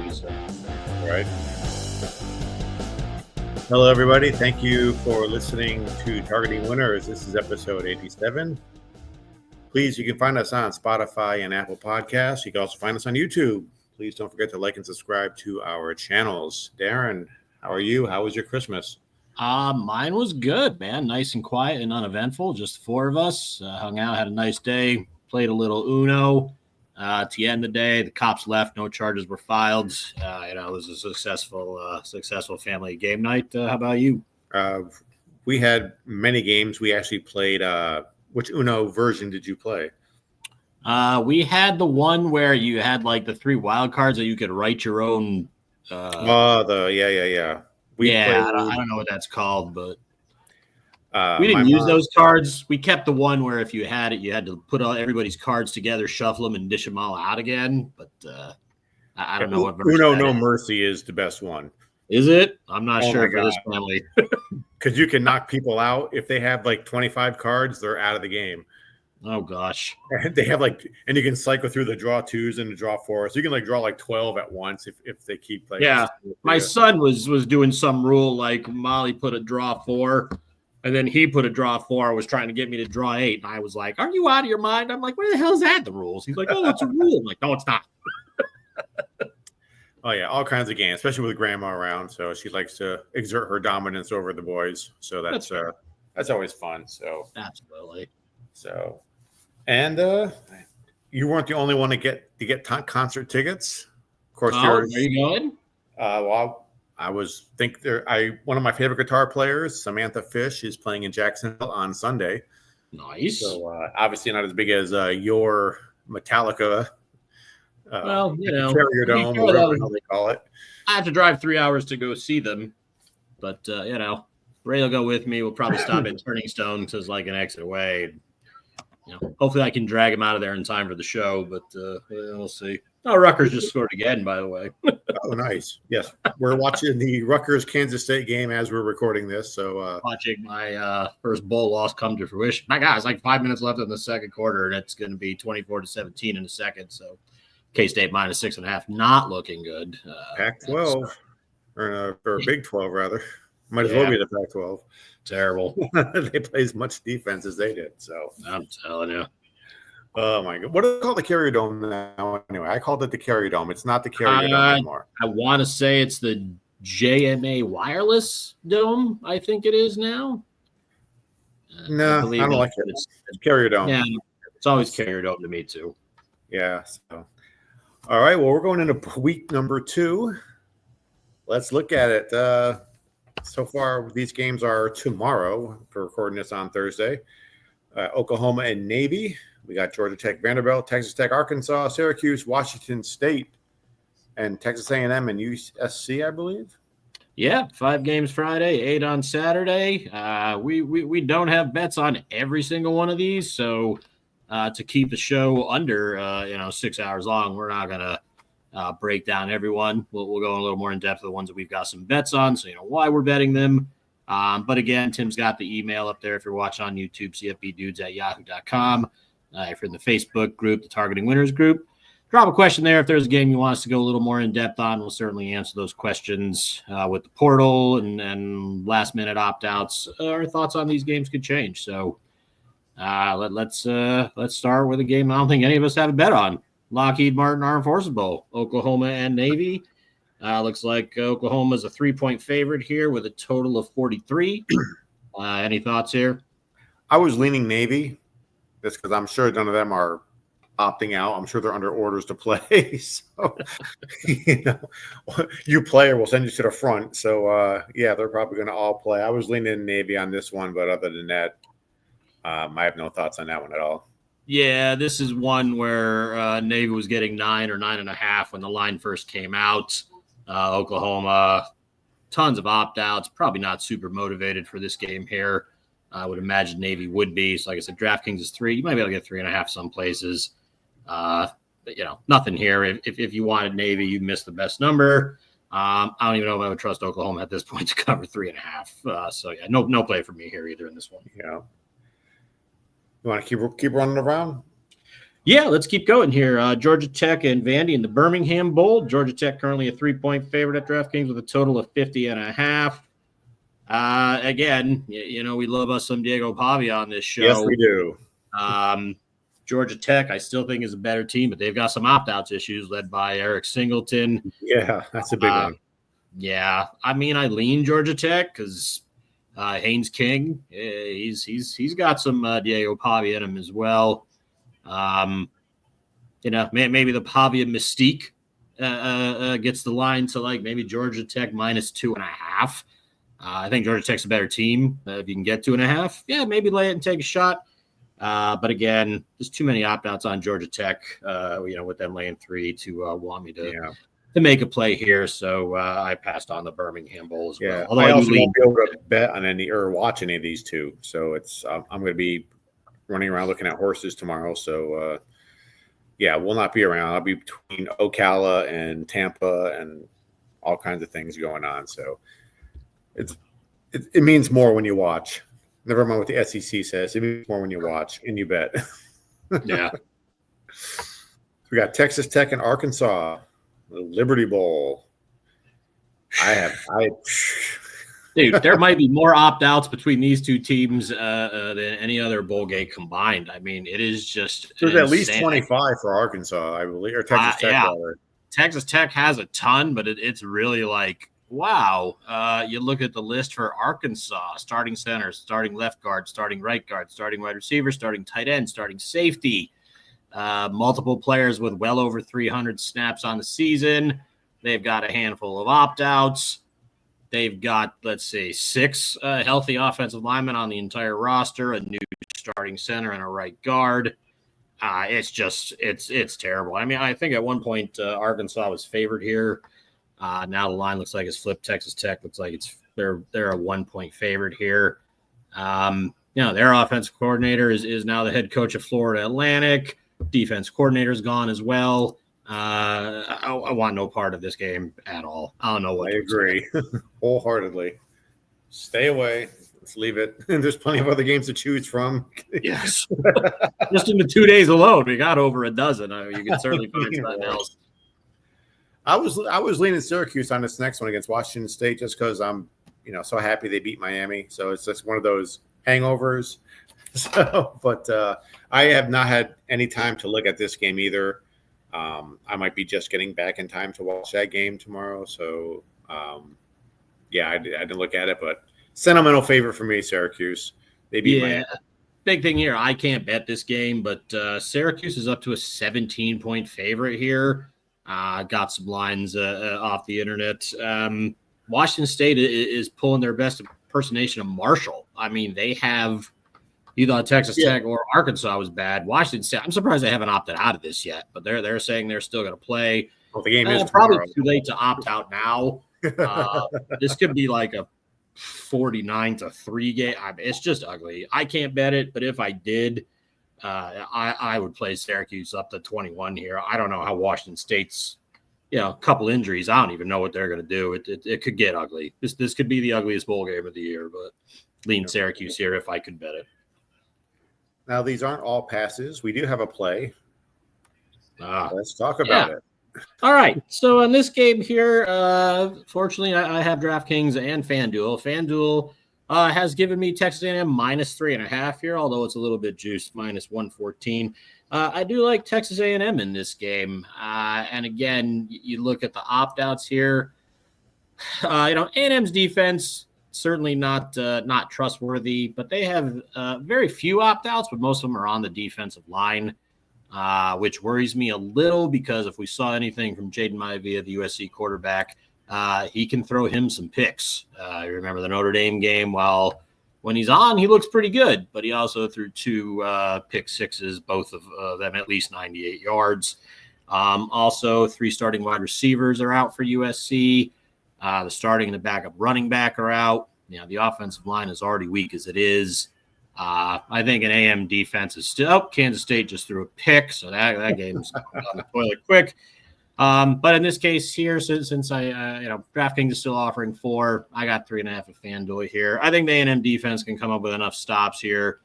maybe. So, Right. Hello, everybody. Thank you for listening to Targeting Winners. This is episode 87. Please, you can find us on Spotify and Apple Podcasts. You can also find us on YouTube. Please don't forget to like and subscribe to our channels. Darren, how are you? How was your Christmas? mine was good, man. Nice and quiet and uneventful. Just the four of us hung out, had a nice day, played a little Uno. At the end of the day, the cops left. No charges were filed. It was a successful family game night. How about you? We had many games. We actually played. Which Uno version did you play? We had the one where you had like the 3 wild cards that you could write your own. Yeah. I don't know what that's called, but we my didn't use mom- those cards. We kept the one where if you had it, you had to put all everybody's cards together, shuffle them, and dish them all out again. But I don't know what version Uno that No is. Mercy is the best one. Is it? I'm not Oh sure my for this God. family. Because you can knock people out. If they have like 25 cards, they're out of the game. Oh gosh. And they have and you can cycle through the draw 2s and the draw 4s. So you can draw 12 at once if they keep Yeah. My son was doing some rule like Molly put a draw 4, and then he put a draw 4, was trying to get me to draw 8. And I was like, "Are you out of your mind?" I'm like, "Where the hell is that? The rules?" He's like, "Oh, it's a rule." I'm like, "No, it's not." Oh yeah, all kinds of games, especially with grandma around. So she likes to exert her dominance over the boys. So that's always fun. So absolutely. And you weren't the only one to get concert tickets. Of course, are you going? Well, one of my favorite guitar players, Samantha Fish, is playing in Jacksonville on Sunday. Nice. So obviously not as big as your Metallica. Carrier Dome, or whatever they call it. I have to drive 3 hours to go see them, but Ray will go with me. We'll probably stop at Turning Stone, so it's like an exit away. Hopefully I can drag him out of there in time for the show, but we'll see. Oh, Rutgers just scored again, by the way. Oh, nice. Yes. We're watching the Rutgers-Kansas State game as we're recording this. So watching my first bowl loss come to fruition. My God, it's like 5 minutes left in the second quarter, and it's going to be 24-17 in the second. So K-State minus 6.5, not looking good. Pac-12, or Big 12, rather. Might as well be the Pac-12. Terrible. They play as much defense as they did. So I'm telling you. Oh my God! What do they call the Carrier Dome now? Anyway, I called it the Carrier Dome. It's not the Carrier Dome anymore. I want to say it's the JMA Wireless Dome. I think it is now. No, I don't like it. It's Carrier Dome. Yeah, it's always Carrier Dome to me too. Yeah. So, all right. Well, we're going into week number 2. Let's look at it. So far, these games are tomorrow. For recording this on Thursday. Oklahoma and Navy. We got Georgia Tech, Vanderbilt, Texas Tech, Arkansas, Syracuse, Washington State, and Texas A&M and USC, I believe. Yeah, 5 games Friday, 8 on Saturday. We don't have bets on every single one of these, so to keep the show under 6 hours long, we're not gonna break down everyone. We'll go a little more in depth of the ones that we've got some bets on, so you know why we're betting them. But again, Tim's got the email up there if you're watching on YouTube, cfbdudes@yahoo.com. If you're in the Facebook group, the Targeting Winners group, drop a question there. If there's a game you want us to go a little more in depth on, we'll certainly answer those questions with the portal and last minute opt-outs. Our thoughts on these games could change. So let's start with a game I don't think any of us have a bet on. Lockheed Martin Armed Forces Bowl, Oklahoma and Navy. Looks like Oklahoma's a 3-point favorite here with a total of 43. Any thoughts here? I was leaning Navy just because I'm sure none of them are opting out. I'm sure they're under orders to play. So, you play or we'll send you to the front. So, they're probably going to all play. I was leaning Navy on this one, but other than that, I have no thoughts on that one at all. Yeah, this is one where Navy was getting 9 or 9.5 when the line first came out. Oklahoma, tons of opt-outs, probably not super motivated for this game here. I would imagine Navy would be. So like I said, DraftKings is 3. You might be able to get 3.5 some places. But, nothing here. If you wanted Navy, you missed the best number. I don't even know if I would trust Oklahoma at this point to cover 3.5. No play for me here either in this one. Yeah. You want to keep running around? Yeah, let's keep going here. Georgia Tech and Vandy in the Birmingham Bowl. Georgia Tech currently a 3-point favorite at DraftKings with a total of 50.5. Again, we love us some Diego Pavia on this Yes, show. we do. Georgia Tech, I still think is a better team, but they've got some opt-outs issues led by Eric Singleton. Yeah, that's a big one. Yeah, I mean, I lean Georgia Tech because Haynes King, he's got some Diego Pavia in him as well. Maybe the Pavia mystique gets the line to like maybe Georgia Tech -2.5. I think Georgia Tech's a better team. If you can get 2.5, yeah, maybe lay it and take a shot. But again, there's too many opt-outs on Georgia Tech, with them laying 3 to want me to make a play here. So I passed on the Birmingham Bowl as well. Although I also won't be able to bet on any or watch any of these two. So it's I'm going to be running around looking at horses tomorrow. So we'll not be around. I'll be between Ocala and Tampa and all kinds of things going on. So it means more when you watch. Never mind what the SEC says. It means more when you watch and you bet. Yeah. We got Texas Tech and Arkansas, the Liberty Bowl. Dude, there might be more opt-outs between these two teams than any other bowl game combined. I mean, it is just there's at least 25 for Arkansas, I believe, or Texas Tech. Yeah. Texas Tech has a ton, but it's really like, wow. You look at the list for Arkansas: starting center, starting left guard, starting right guard, starting wide receiver, starting tight end, starting safety. Multiple players with well over 300 snaps on the season. They've got a handful of opt-outs. They've got, 6 healthy offensive linemen on the entire roster, a new starting center and a right guard. It's terrible. I mean, I think at one point Arkansas was favored here. Now the line looks like it's flipped. Texas Tech looks like they're a 1-point favorite here. Their offensive coordinator is now the head coach of Florida Atlantic. Defense coordinator's gone as well. I want no part of this game at all. I don't know what. I agree wholeheartedly. Stay away. Let's leave it. There's plenty of other games to choose from. Yes. Just in the 2 days alone, we got over a dozen. You can certainly find something else. I was leaning Syracuse on this next one against Washington State just because I'm so happy they beat Miami. So it's just one of those hangovers. But I have not had any time to look at this game either. I might be just getting back in time to watch that game tomorrow. So, I didn't look at it, but sentimental favorite for me, Syracuse. They beat Miami. Big thing here. I can't bet this game, but Syracuse is up to a 17-point favorite here. Got some lines off the internet. Washington State is pulling their best impersonation of Marshall. I mean, they have – you thought Texas Tech or Arkansas was bad. Washington State, I'm surprised they haven't opted out of this yet, but they're saying they're still going to play. Well, the game is probably too late to opt out now. This could be like a 49-3 game. It's just ugly. I can't bet it, but if I did, I would play Syracuse up to 21 here. I don't know how Washington State's, a couple injuries. I don't even know what they're going to do. It could get ugly. This could be the ugliest bowl game of the year, but lean Syracuse here if I could bet it. Now, these aren't all passes. We do have a play. Let's talk about it. All right. So in this game here, fortunately, I have DraftKings and FanDuel. FanDuel has given me Texas A&M -3.5 here, although it's a little bit juiced, -114. I do like Texas A&M in this game. And again, you look at the opt-outs here. A&M's defense – certainly not trustworthy, but they have very few opt-outs, but most of them are on the defensive line, which worries me a little because if we saw anything from Jaden Maivia, the USC quarterback, he can throw him some picks. You remember the Notre Dame game? Well, when he's on, he looks pretty good, but he also threw 2 pick sixes, both of them at least 98 yards. Also, 3 starting wide receivers are out for USC. The starting and the backup running back are out. The offensive line is already weak as it is. I think an AM defense is still Kansas State just threw a pick, so that game's on the toilet quick. But in this case here, since I DraftKings is still offering 4, I got 3.5 of FanDuel here. I think the A&M defense can come up with enough stops here,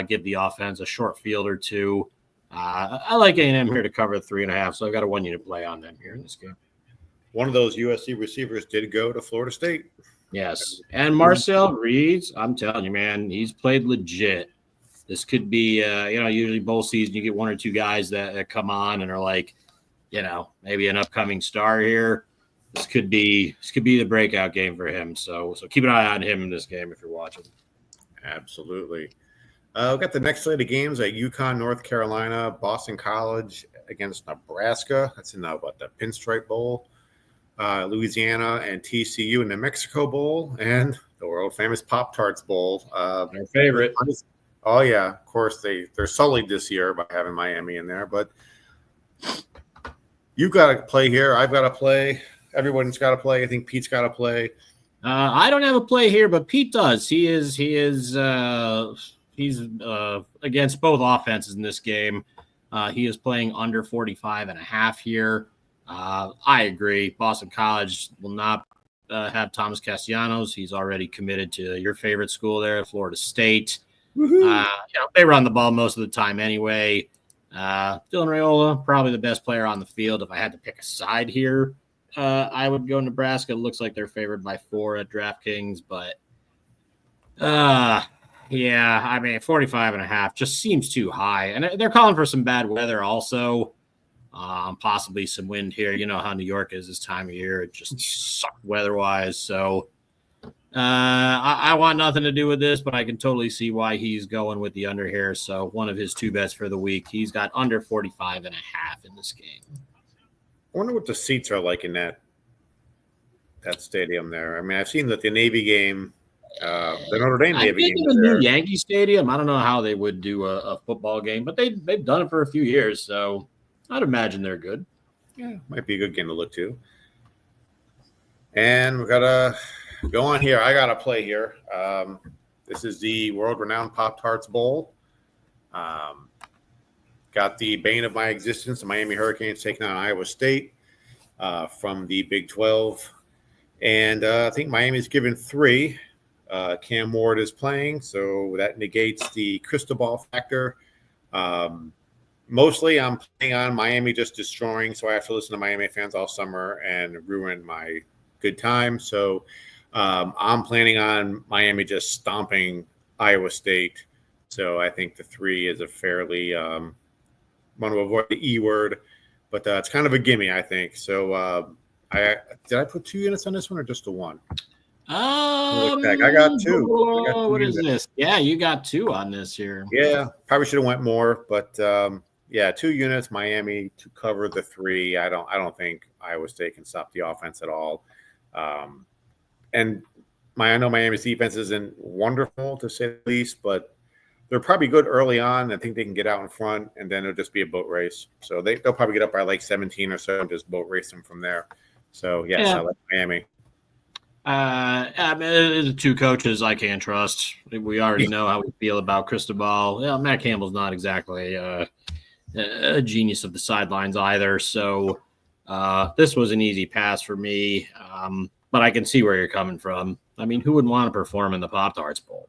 give the offense a short field or two. I like A&M here to cover 3.5, so I've got a 1 unit play on them here in this game. One of those USC receivers did go to Florida State. Yes, and Marcel Reeds, I'm telling you, man, he's played legit. This could be, usually bowl season, you get one or two guys that come on and are like, maybe an upcoming star here. This could be the breakout game for him. So keep an eye on him in this game if you're watching. Absolutely. We've got the next slate of games at UConn, North Carolina, Boston College against Nebraska. That's in the Pinstripe Bowl. Louisiana and TCU in the Mexico Bowl, and the world famous Pop-Tarts Bowl. Our favorite. Oh yeah, of course they're sullied this year by having Miami in there, but you've got to play here. I've got to play. Everyone's got to play. I think Pete's got to play. I don't have a play here, but Pete does. He's against both offenses in this game. He is playing under 45.5 here. I agree. Boston College will not have Thomas Castellanos. He's already committed to your favorite school there, Florida State. They run the ball most of the time anyway. Dylan Raiola, probably the best player on the field. If I had to pick a side here, I would go Nebraska. It looks like they're favored by 4 at DraftKings, but 45.5 just seems too high. And they're calling for some bad weather also. Possibly some wind here. You know how New York is this time of year. It just sucks weather-wise. So I want nothing to do with this, but I can totally see why he's going with the under here. So one of his 2 bets for the week. He's got under 45.5 in this game. I wonder what the seats are like in that stadium there. I mean, I've seen that the Navy game, the Notre Dame Navy game. I think in the new Yankee Stadium, I don't know how they would do a football game, but they've done it for a few years, so I'd imagine they're good. Yeah, might be a good game to look to. And we've got to go on here. I got to play here. This is the world-renowned Pop-Tarts Bowl. Got the bane of my existence, the Miami Hurricanes taking on Iowa State from the Big 12. And I think Miami's given 3. Cam Ward is playing, so that negates the crystal ball factor. Mostly I'm playing on Miami just destroying, so I have to listen to Miami fans all summer and ruin my good time. So I'm planning on Miami just stomping Iowa State. So I think the 3 is a fairly want to avoid the E word, but it's kind of a gimme, I think. So did I put 2 units on this one or just a 1? I got 2. What is this? Yeah, you got 2 on this here. Yeah, probably should have went more, but 2 units, Miami to cover the 3. I don't think Iowa State can stop the offense at all. And I know Miami's defense isn't wonderful to say the least, but they're probably good early on. I think they can get out in front, and then it'll just be a boat race. So they'll probably get up by like 17 or so and just boat race them from there. So yes, I like Miami. The 2 coaches I can't trust. We already know how we feel about Cristobal. Yeah, Matt Campbell's not exactly a genius of the sidelines either. So this was an easy pass for me. But I can see where you're coming from. I mean, who would want to perform in the Pop-Tarts Bowl?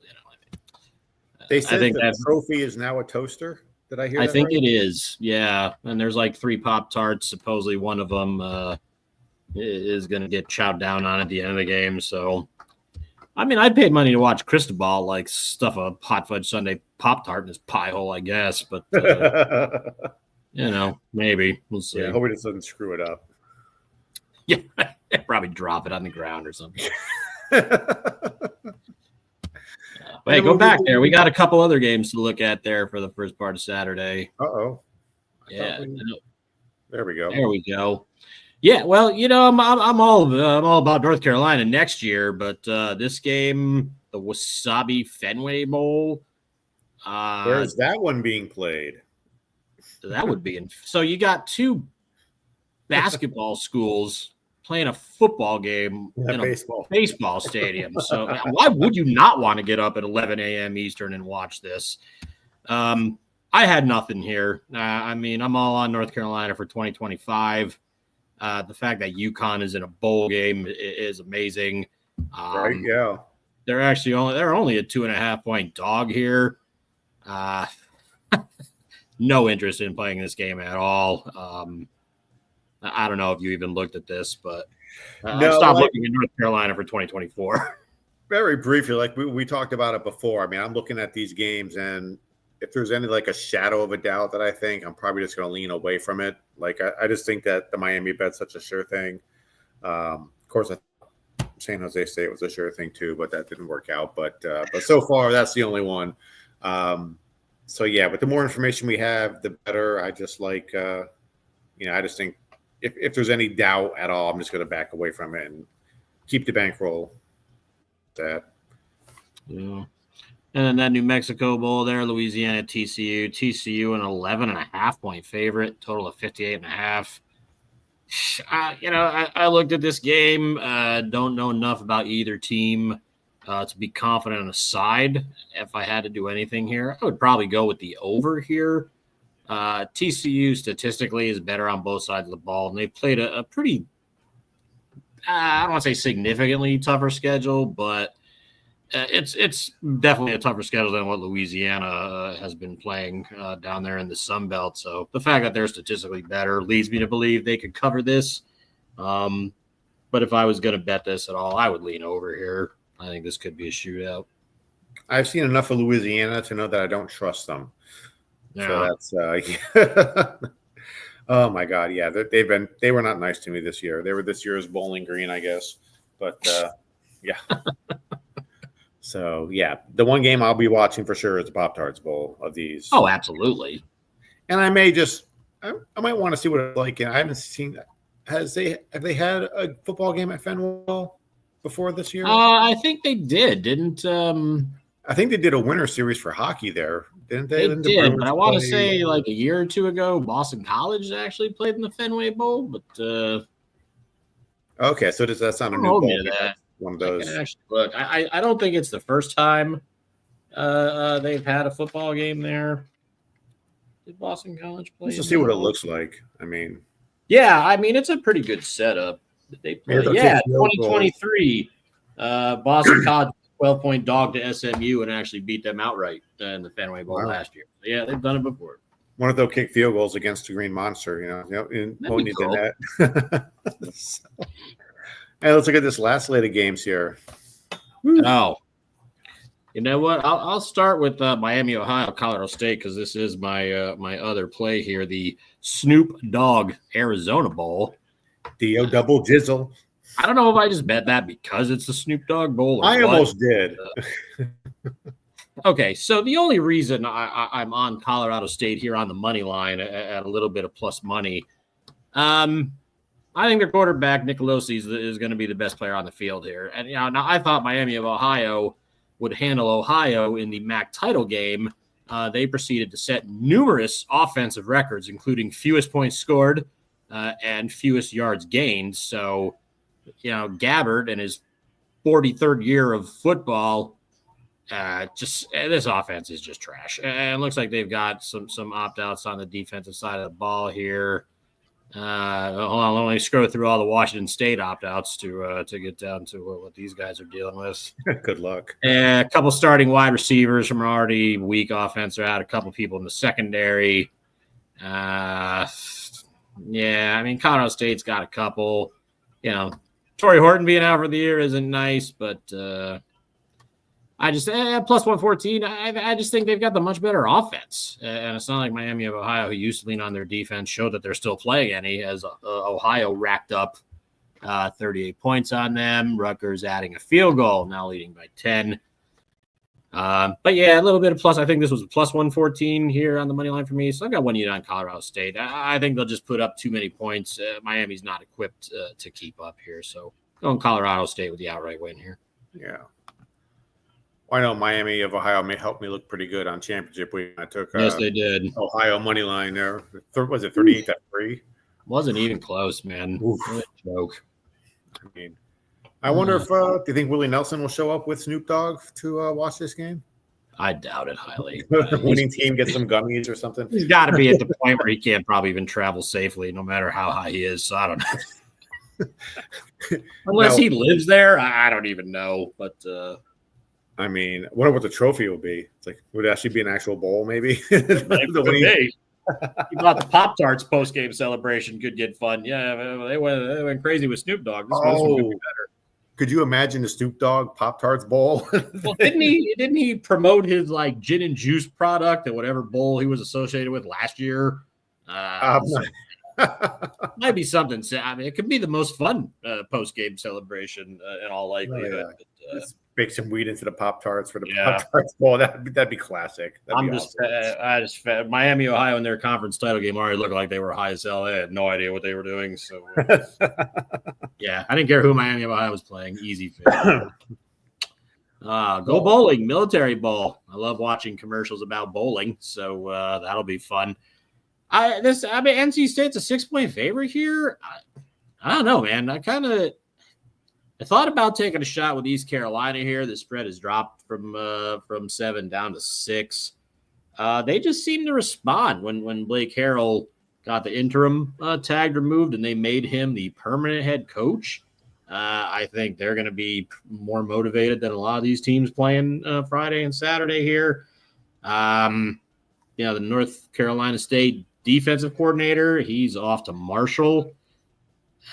They said the trophy is now a toaster. Did I hear that? I think it is. Yeah, and there's like 3 Pop-Tarts. Supposedly one of them is going to get chowed down on at the end of the game. So, I mean, I'd pay money to watch Cristobal like stuff a hot fudge sundae Pop-Tart in his pie hole, I guess. But maybe we'll see. Yeah, I hope he doesn't screw it up. Yeah, probably drop it on the ground or something. But hey, go back there. We got a couple other games to look at there for the first part of Saturday. Uh-oh. Yeah. There we go. There we go. Yeah, well, I'm all about North Carolina next year, but this game, the Wasabi Fenway Bowl. Where's that one being played? That would be so you got 2 basketball schools playing a football game in a baseball stadium. So why would you not want to get up at 11 a.m. Eastern and watch this? I had nothing here. I mean, I'm all on North Carolina for 2025. The fact that UConn is in a bowl game is amazing. Right, yeah. They're only a 2.5 point dog here. no interest in playing this game at all. I don't know if you even looked at this, but I've No, stopped looking at North Carolina for 2024. very briefly, like we talked about it before. I mean, I'm looking at these games, and if there's any like a shadow of a doubt that I think, I'm probably just going to lean away from it. Like I just think that the Miami bet's such a sure thing. Of course, San Jose State was a sure thing too, but that didn't work out. But so far, that's the only one. So yeah, but the more information we have, the better. I just like, I just think if there's any doubt at all, I'm just going to back away from it and keep the bankroll. That. Yeah. And then that New Mexico Bowl there, Louisiana, TCU, an 11.5 point favorite, total of 58.5. I looked at this game, don't know enough about either team to be confident on a side. If I had to do anything here, I would probably go with the over here. TCU statistically is better on both sides of the ball, and they played a pretty, I don't want to say significantly tougher schedule, but it's definitely a tougher schedule than what Louisiana has been playing down there in the Sun Belt. So the fact that they're statistically better leads me to believe they could cover this. But if I was going to bet this at all, I would lean over here. I think this could be a shootout. I've seen enough of Louisiana to know that I don't trust them. Yeah. So that's oh my God, yeah, they were not nice to me this year. They were this year's Bowling Green, I guess. But yeah. So, yeah, the one game I'll be watching for sure is the Pop-Tarts Bowl of these. Oh, absolutely. And I may I might want to see what it's like. I haven't seen – have they had a football game at Fenway before this year? I think they did, didn't I think they did a winter series for hockey there, didn't they? They did, but I want to say like a year or two ago, Boston College actually played in the Fenway Bowl. But okay, so does that sound a new hold bowl? me to that. One of those. Actually, look, I don't think it's the first time they've had a football game there. Did Boston College play? Let's just see what it looks like. I mean, it's a pretty good setup. They play, 2023. Boston College 12-point dog to SMU and actually beat them outright in the Fenway Bowl last year. Yeah, they've done it before. One of those kick field goals against the Green Monster, won't need the net. Hey, let's look at this last slate of games here. Oh, you know what? I'll start with Miami, Ohio, Colorado State, because this is my my other play here, the Snoop Dogg Arizona Bowl. D.O. double jizzle. I don't know if I just bet that because it's the Snoop Dogg Bowl. I almost did. Okay, so the only reason I'm on Colorado State here on the money line at a little bit of plus money, I think their quarterback, Nicolosi, is going to be the best player on the field here. And now I thought Miami of Ohio would handle Ohio in the MAC title game. They proceeded to set numerous offensive records, including fewest points scored and fewest yards gained. So, Gabbard in his 43rd year of football, this offense is just trash. And it looks like they've got some opt-outs on the defensive side of the ball here. Hold on, let me scroll through all the Washington State opt-outs to get down to what these guys are dealing with. Good luck. A couple starting wide receivers from an already weak offense are out. A couple people in the secondary. Colorado State's got a couple. Torrey Horton being out for the year isn't nice, but I just plus 114. I just think they've got the much better offense, and it's not like Miami of Ohio, who used to lean on their defense, showed that they're still playing any. As Ohio racked up 38 points on them. Rutgers adding a field goal, now leading by 10. But yeah, a little bit of plus. I think this was a plus 114 here on the money line for me. So I've got one unit on Colorado State. I think they'll just put up too many points. Miami's not equipped to keep up here, so going Colorado State with the outright win here. Yeah. I know Miami of Ohio may help me look pretty good on championship week. I took yes, they did. Ohio money line there. Was it 38-3? Wasn't even close, man. What a joke. I wonder if do you think Willie Nelson will show up with Snoop Dogg to watch this game? I doubt it highly. The winning team gets some gummies or something. He's got to be at the point where he can't probably even travel safely, no matter how high he is. So I don't know. Unless he lives there, I don't even know. But I wonder what the trophy will be. It's like, would it actually be an actual bowl, maybe? The You thought the Pop-Tarts post-game celebration could get fun. Yeah, they went crazy with Snoop Dogg. This one could be better. Could you imagine the Snoop Dogg Pop-Tarts bowl? Well, didn't he promote his like gin and juice product at whatever bowl he was associated with last year? Might be something. I mean, it could be the most fun post-game celebration in all likelihood. But, bake some weed into the Pop-Tarts for the Pop-Tarts bowl. That'd be classic. I just Miami, Ohio in their conference title game already looked like they were high as hell. I had no idea what they were doing. So yeah, I didn't care who Miami, Ohio was playing. Easy fit. Go bowling, military bowl. I love watching commercials about bowling, so that'll be fun. NC State's a 6-point favorite here. I don't know, man. I thought about taking a shot with East Carolina here. The spread has dropped from 7 down to 6. They just seem to respond when Blake Harrell got the interim tag removed and they made him the permanent head coach. I think they're going to be more motivated than a lot of these teams playing Friday and Saturday here. The North Carolina State defensive coordinator, he's off to Marshall.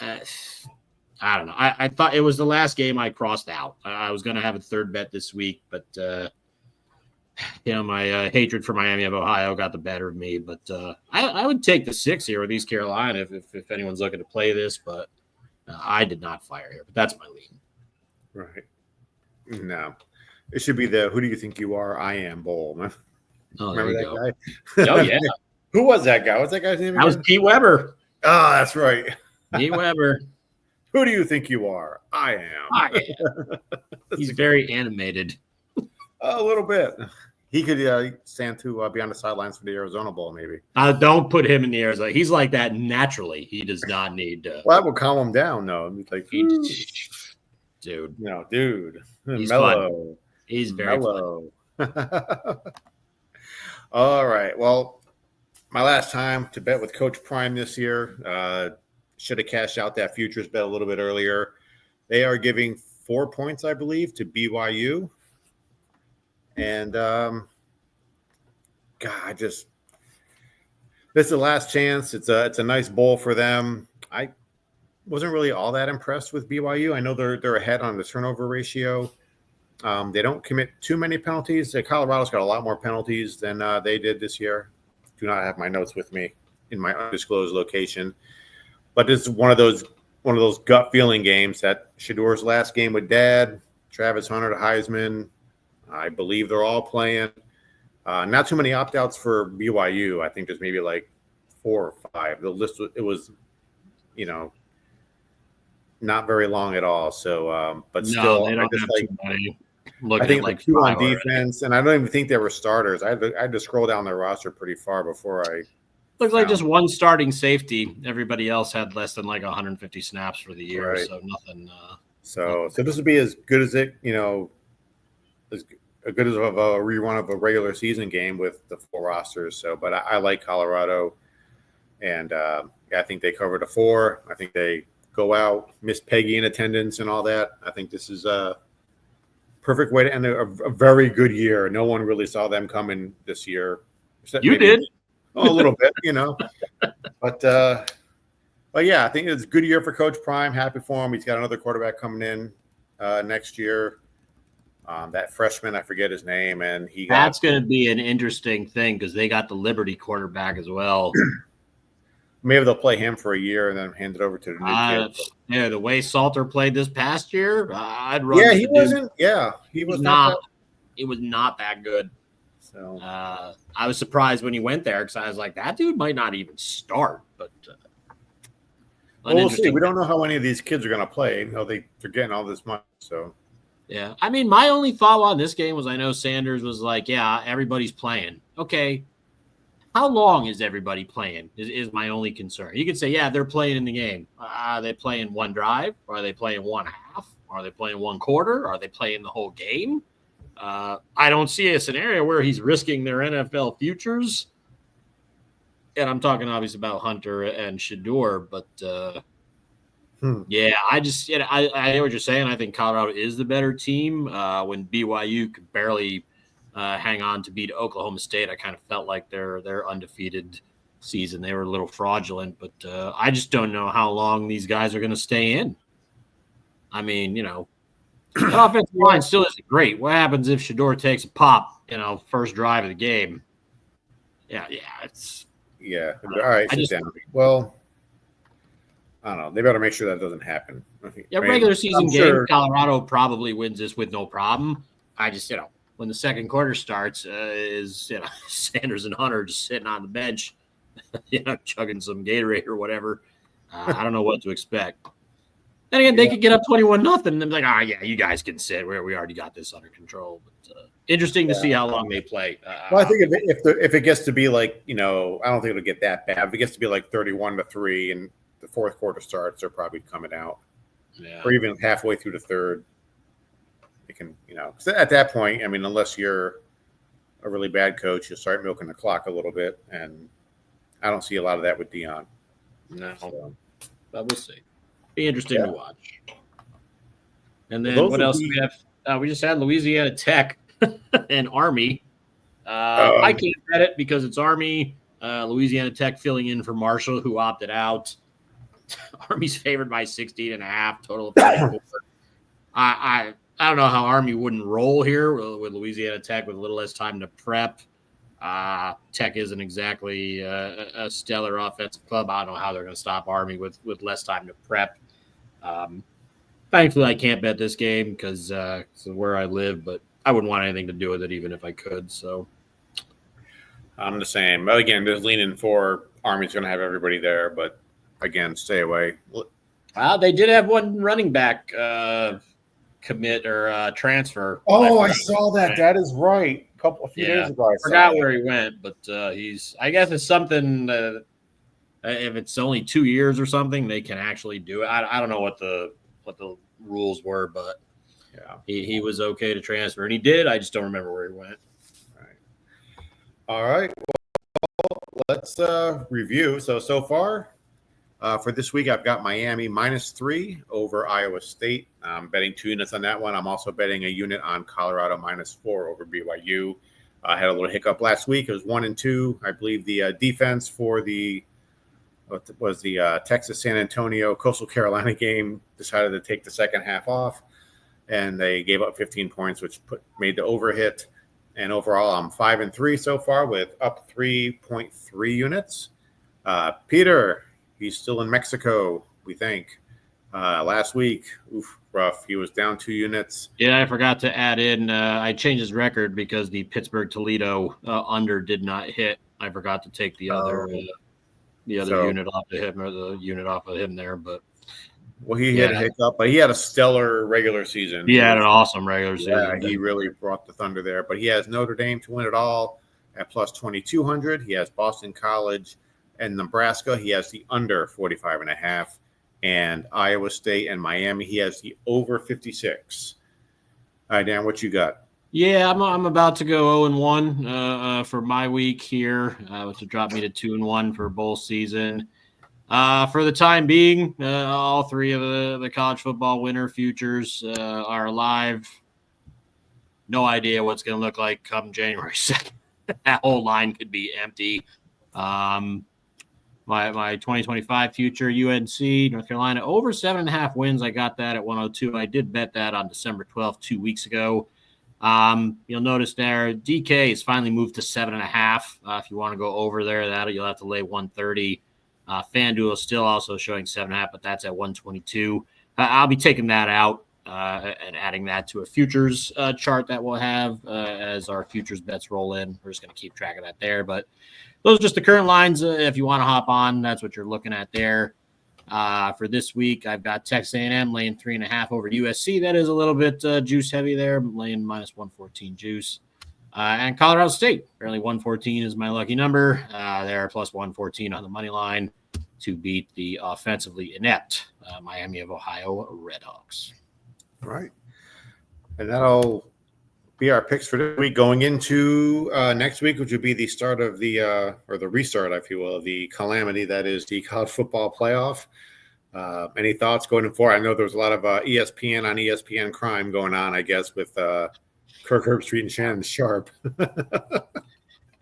I don't know. I thought it was the last game I crossed out. I was going to have a third bet this week, but my hatred for Miami of Ohio got the better of me. But I would take the 6 here with East Carolina if anyone's looking to play this. But I did not fire here. But that's my lead. Right. No, it should be the "Who do you think you are? I am" bowl. Oh, remember that go. guy? Oh yeah. Who was that guy? What's that guy's name? That was Pete Weber. Oh, that's right. Pete Weber. Who do you think you are? I am. He's very animated. A little bit. He could stand to be on the sidelines for the Arizona Bowl, maybe. Don't put him in the Arizona. He's like that naturally. He does not need to. Well, that will calm him down, though. Like, dude. No, dude. He's mellow. Fun. He's very mellow. All right. Well, my last time to bet with Coach Prime this year. Should have cashed out that futures bet a little bit earlier. They are giving 4 points, I believe, to BYU. And, this is the last chance. It's a nice bowl for them. I wasn't really all that impressed with BYU. I know they're ahead on the turnover ratio. They don't commit too many penalties. Colorado's got a lot more penalties than they did this year. Do not have my notes with me in my undisclosed location. But this is one of those gut feeling games. That Shador's last game with Dad, Travis Hunter to Heisman. I believe they're all playing. Not too many opt-outs for BYU. I think there's maybe like 4 or 5. The list was not very long at all. So, but still, they don't have too many. I think like 2 on defense, and I don't even think they were starters. I had to scroll down their roster pretty far before I. Looks like just one starting safety. Everybody else had less than like 150 snaps for the year, right. So nothing. So this would be as good as it, as good as a rerun of a regular season game with the full rosters. So, but I like Colorado, and I think they covered a 4. I think they go out, miss Peggy in attendance and all that. I think this is a perfect way to end a very good year. No one really saw them coming this year. You did. A little bit, but yeah, I think it's a good year for Coach Prime. Happy for him. He's got another quarterback coming in next year. That freshman, I forget his name, and that's going to be an interesting thing because they got the Liberty quarterback as well. Maybe they'll play him for a year and then hand it over to the new kid. Yeah, the way Salter played this past year, I'd run. Yeah, he wasn't. Yeah, he was not. It was not that good. So I was surprised when he went there because I was like, that dude might not even start. But we'll see. We don't know how any of these kids are going to play. They're getting all this money. So yeah, I mean, my only thought on this game was I know Sanders was like, yeah, everybody's playing. Okay, how long is everybody playing? Is my only concern. You could say, yeah, they're playing in the game. Are they playing one drive? Are they playing one half? Are they playing one quarter? Are they playing the whole game? I don't see a scenario where he's risking their NFL futures. And I'm talking obviously about Hunter and Shador, but yeah, I hear what you're saying. I think Colorado is the better team. When BYU could barely hang on to beat Oklahoma State, I kind of felt like they're undefeated season. They were a little fraudulent, but I just don't know how long these guys are going to stay in. I mean, the offensive line still isn't great. What happens if Shador takes a pop, first drive of the game? Yeah, it's. Yeah. All right, sit down. Well, I don't know. They better make sure that doesn't happen. Regular season game, Colorado probably wins this with no problem. I just, when the second quarter starts, is Sanders and Hunter just sitting on the bench, chugging some Gatorade or whatever. I don't know what to expect. And again, they could get up 21-0 and be like, yeah, you guys can sit. We already got this under control. But interesting to see how long they play. Well, I think if it gets to be like, I don't think it'll get that bad. If it gets to be like 31-3 and the fourth quarter starts, they're probably coming out. Yeah. Or even halfway through the third. It can, because at that point, I mean, unless you're a really bad coach, you start milking the clock a little bit. And I don't see a lot of that with Dion. No. So. But we'll see. Be interesting to watch. And then what else do we have? We just had Louisiana Tech and Army. I can't bet it because it's Army. Louisiana Tech filling in for Marshall, who opted out. Army's favored by 16.5, total of 34. I don't know how Army wouldn't roll here with Louisiana Tech with a little less time to prep. Tech isn't exactly a stellar offensive club. I don't know how they're going to stop Army with less time to prep. Thankfully, I can't bet this game because it's where I live, but I wouldn't want anything to do with it even if I could. So I'm the same. But again, just leaning for Army's going to have everybody there, but again, stay away. They did have one running back commit or transfer. Oh, I saw that. That is right. A few days ago, I forgot where he went, but I guess it's something. If it's only 2 years or something, they can actually do it. I don't know what the rules were, but yeah, he was okay to transfer, and he did. I just don't remember where he went. All right. Well, let's review. So far for this week, I've got Miami -3 over Iowa State. I'm betting 2 units on that one. I'm also betting a unit on Colorado -4 over BYU. I had a little hiccup last week. It was 1 and 2. I believe the defense for the Texas San Antonio Coastal Carolina game decided to take the second half off, and they gave up 15 points, which made the over hit. And overall, I'm 5 and 3 so far with up 3.3 units. Peter, he's still in Mexico, we think. Last week, rough. He was down 2 units. Yeah, I forgot to add in. I changed his record because the Pittsburgh-Toledo under did not hit. I forgot to take the other unit off of him, or the unit off of him there. But he had a hiccup, but he had a stellar regular season. He had an awesome regular season. Yeah, he really brought the Thunder there. But he has Notre Dame to win it all at plus 2,200. He has Boston College and Nebraska. He has the under 45.5. And Iowa State and Miami, he has the over 56. All right, Dan, what you got? Yeah, I'm about to go 0-1 for my week here, which will drop me to 2-1 for bowl season. For the time being, all 3 of the college football winter futures are alive. No idea what's going to look like come January 2nd. That whole line could be empty. My 2025 future, UNC, North Carolina, over 7.5 wins. I got that at 102. I did bet that on December 12th, 2 weeks ago. You'll notice there, DK has finally moved to 7.5. If you want to go over there, you'll have to lay 130. FanDuel is still also showing 7.5, but that's at 122. I'll be taking that out and adding that to a futures chart that we'll have as our futures bets roll in. We're just going to keep track of that there, but those are just the current lines. If you want to hop on, that's what you're looking at there. For this week, I've got Texas A&M laying 3.5 over USC. That is a little bit juice heavy there. I'm laying -114 juice. And Colorado State, barely 114 is my lucky number. They're plus 114 on the money line to beat the offensively inept Miami of Ohio Redhawks. All right. And that'll be our picks for this week. Going into next week, which would be the start of the restart, if you will, of the calamity that is the college football playoff. Any thoughts going forward? I know there was a lot of ESPN on ESPN crime going on, I guess, with Kirk Herbstreit and Shannon Sharp.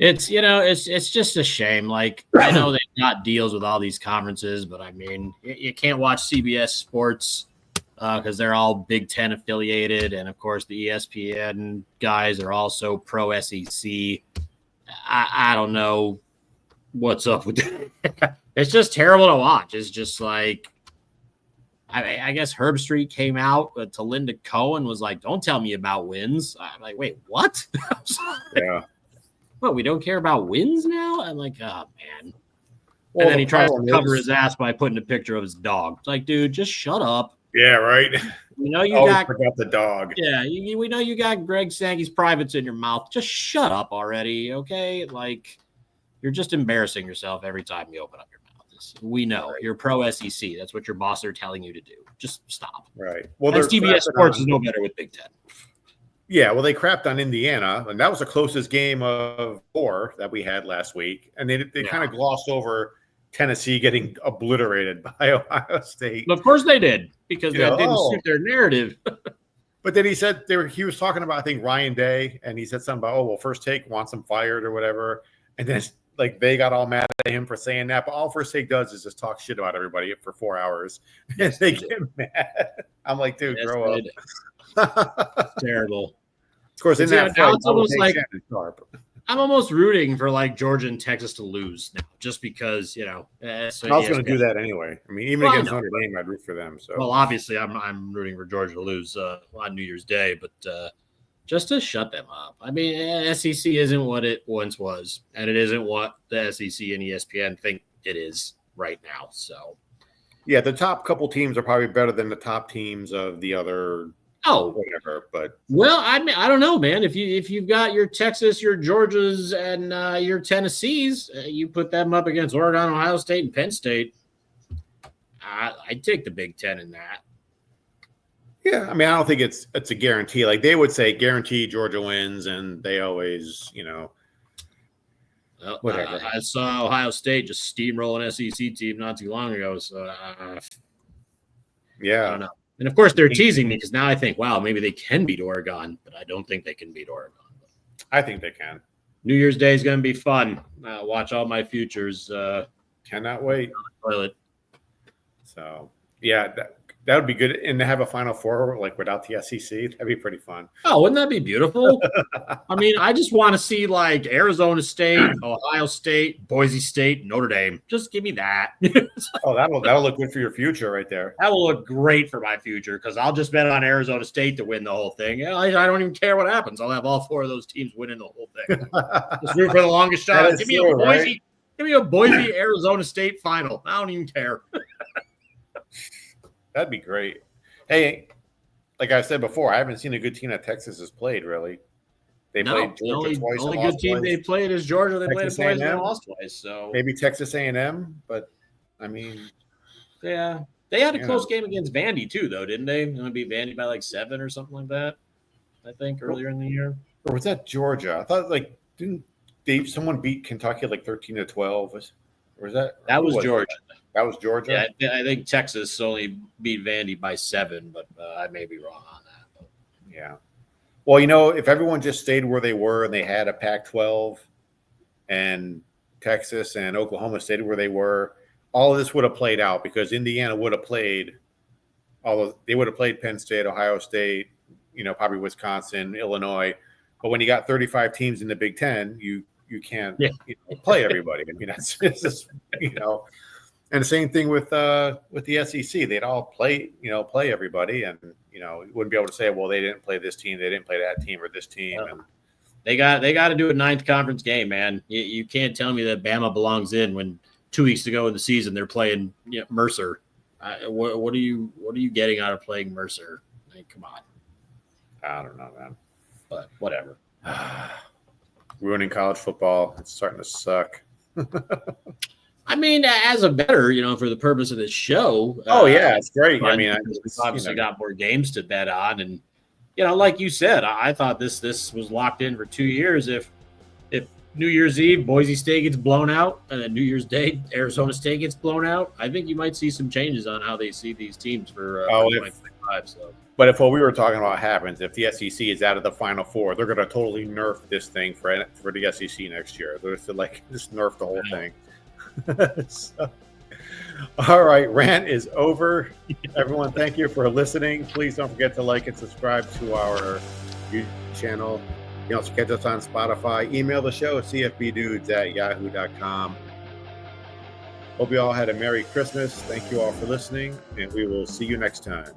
It's just a shame. Like, I know they've got deals with all these conferences, but I mean, you can't watch CBS Sports because they're all Big Ten affiliated, and of course the ESPN guys are also pro SEC. I don't know what's up with that. It's just terrible to watch. It's just like, I guess Herb Street came out to Linda Cohen, was like, "Don't tell me about wins." I'm like, "Wait, what?" Yeah. What, we don't care about wins now? I'm like, "Oh man." Well, And then he tries to cover is, his ass by putting a picture of his dog. It's like, dude, just shut up. Yeah, right. You know you Always got forgot the dog. Yeah, we know you got Greg Sankey's privates in your mouth. Just shut up already, okay? Like, you're just embarrassing yourself every time you open up your mouth. We know you're pro SEC. That's what your bosses are telling you to do. Just stop. Right. Well, and CBS Sports is no better with Big Ten. Yeah, well, they crapped on Indiana, and that was the closest game of 4 that we had last week. And they kind of glossed over Tennessee getting obliterated by Ohio State. Of course they did, because that didn't suit their narrative. But then he said he was talking about, I think, Ryan Day, and he said something about, well, First Take wants him fired or whatever. And then like they got all mad at him for saying that. But all First Take does is just talk shit about everybody for 4 hours. And they get mad. I'm like, dude, grow up. Terrible. Of course, in that fight, it's almost like I'm almost rooting for like Georgia and Texas to lose now, just because I was going to do that anyway. I mean, even against Notre Dame, I'd root for them. So, well, obviously, I'm rooting for Georgia to lose on New Year's Day, but just to shut them up. I mean, SEC isn't what it once was, and it isn't what the SEC and ESPN think it is right now. So, yeah, the top couple teams are probably better than the top teams of the other. Whatever, but I mean, I don't know, man. If you've got your Texas, your Georgias, and your Tennessees, you put them up against Oregon, Ohio State, and Penn State. I'd take the Big Ten in that. Yeah, I mean, I don't think it's a guarantee. Like they would say, guarantee Georgia wins, and they always, whatever. I saw Ohio State just steamroll an SEC team not too long ago, so yeah, I don't know. And, of course, they're teasing me because now I think, wow, maybe they can beat Oregon, but I don't think they can beat Oregon. I think they can. New Year's Day is going to be fun. Watch all my futures. Cannot wait. Toilet. So, yeah, that would be good. And to have a Final Four like without the SEC, that'd be pretty fun. Oh, wouldn't that be beautiful? I mean, I just want to see like Arizona State, Ohio State, Boise State, Notre Dame. Just give me that. Oh, that'll look good for your future right there. That will look great for my future because I'll just bet on Arizona State to win the whole thing. I don't even care what happens. I'll have all 4 of those teams winning the whole thing. Just root for the longest shot. Give me a Boise Arizona State final. I don't even care. That'd be great. Hey, like I said before, I haven't seen a good team that Texas has played, really. They played Georgia twice. The only good team they played is Georgia. They played twice and lost twice. So maybe Texas A&M, but I mean, yeah, they had a close game against Vandy too, though, didn't they? They beat Vandy by like 7 or something like that. I think earlier in the year. Or was that Georgia? I thought didn't someone beat Kentucky like 13-12? Or was that? That was Georgia. That was Georgia? Yeah, I think Texas only beat Vandy by 7, but I may be wrong on that. But. Yeah. Well, if everyone just stayed where they were and they had a Pac-12 and Texas and Oklahoma stayed where they were, all of this would have played out because Indiana would have played they would have played Penn State, Ohio State, probably Wisconsin, Illinois. But when you got 35 teams in the Big Ten, you can't play everybody. I mean, it's just, And the same thing with the SEC. They'd all play everybody, and you wouldn't be able to say, well, they didn't play this team, they didn't play that team or this team. And they got to do a 9th conference game, man. You can't tell me that Bama belongs in when 2 weeks ago in the season they're playing Mercer. What are you getting out of playing Mercer? I mean, come on. I don't know, man. But whatever. Ruining college football. It's starting to suck. I mean, as a better, for the purpose of this show. Oh, yeah, it's great. I mean, we've obviously got more games to bet on. And, like you said, I thought this was locked in for 2 years. If New Year's Eve, Boise State gets blown out, and then New Year's Day, Arizona State gets blown out, I think you might see some changes on how they see these teams for 5. So, But if what we were talking about happens, if the SEC is out of the Final Four, they're going to totally nerf this thing for the SEC next year. They're just just nerf the whole thing. So, all right, rant is over. Everyone, thank you for listening. Please don't forget to like and subscribe to our YouTube channel. You can also catch us on Spotify. Email the show at cfbdudes@yahoo.com. Hope you all had a Merry Christmas. Thank you all for listening, and we will see you next time.